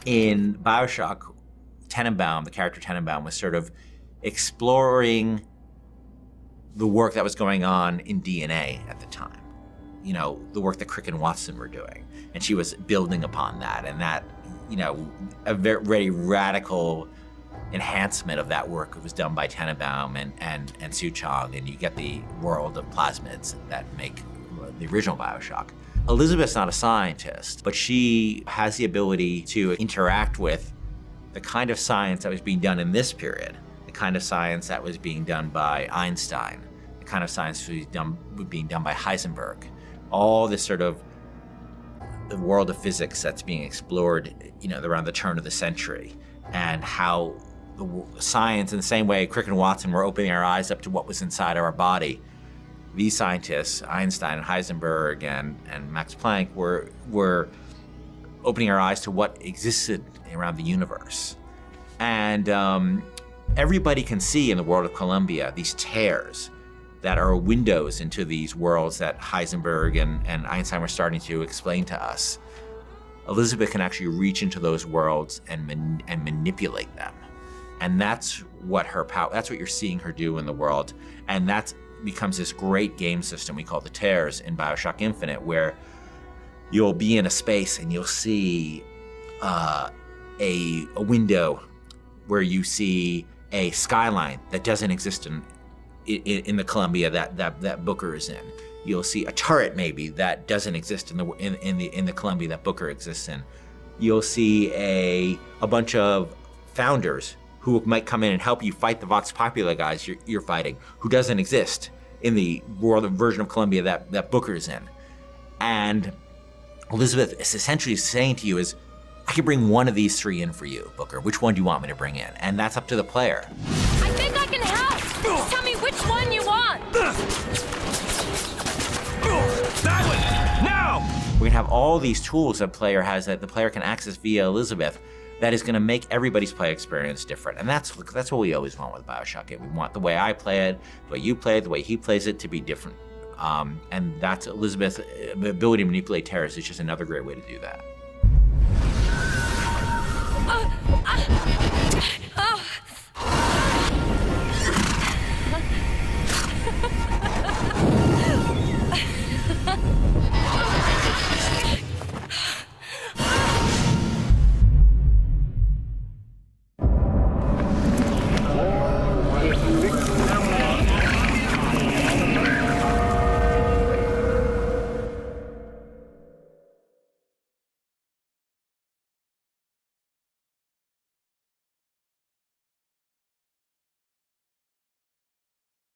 In BIOSHOCK, Tenenbaum, the character Tenenbaum, was sort of exploring the work that was going on in DNA at the time. You know, the work that Crick and Watson were doing. And she was building upon that, and that, you know, a very radical enhancement of that work was done by Tenenbaum and Sue Chong, and you get the world of plasmids that make the original BIOSHOCK. Elizabeth's not a scientist, but she has the ability to interact with the kind of science that was being done in this period, the kind of science that was being done by Einstein, the kind of science that was being done by Heisenberg. All this sort of the world of physics that's being explored, you know, around the turn of the century, and how the science, in the same way Crick and Watson were opening our eyes up to what was inside our body, these scientists, Einstein and Heisenberg and Max Planck, were opening our eyes to what existed around the universe. And everybody can see in the world of Columbia these tears that are windows into these worlds that Heisenberg and Einstein were starting to explain to us. Elizabeth can actually reach into those worlds and manipulate them. And that's what that's what you're seeing her do in the world. And that becomes this great game system we call the Tears in BIOSHOCK Infinite, where you'll be in a space and you'll see a window where you see a skyline that doesn't exist in the Columbia that Booker is in. You'll see a turret maybe that doesn't exist in the Columbia that Booker exists in. You'll see a bunch of founders who might come in and help you fight the Vox Populi guys you're fighting, who doesn't exist in the version of Columbia that Booker's in. And Elizabeth is essentially saying to you is, I can bring one of these three in for you, Booker. Which one do you want me to bring in? And that's up to the player. I think I can help. Just tell me which one you want. That one, now! We're gonna have all these tools that player has that the player can access via Elizabeth that is gonna make everybody's play experience different. And that's what we always want with BIOSHOCK. We want the way I play it, the way you play it, the way he plays it to be different. And that's Elizabeth's ability to manipulate terrorists is just another great way to do that.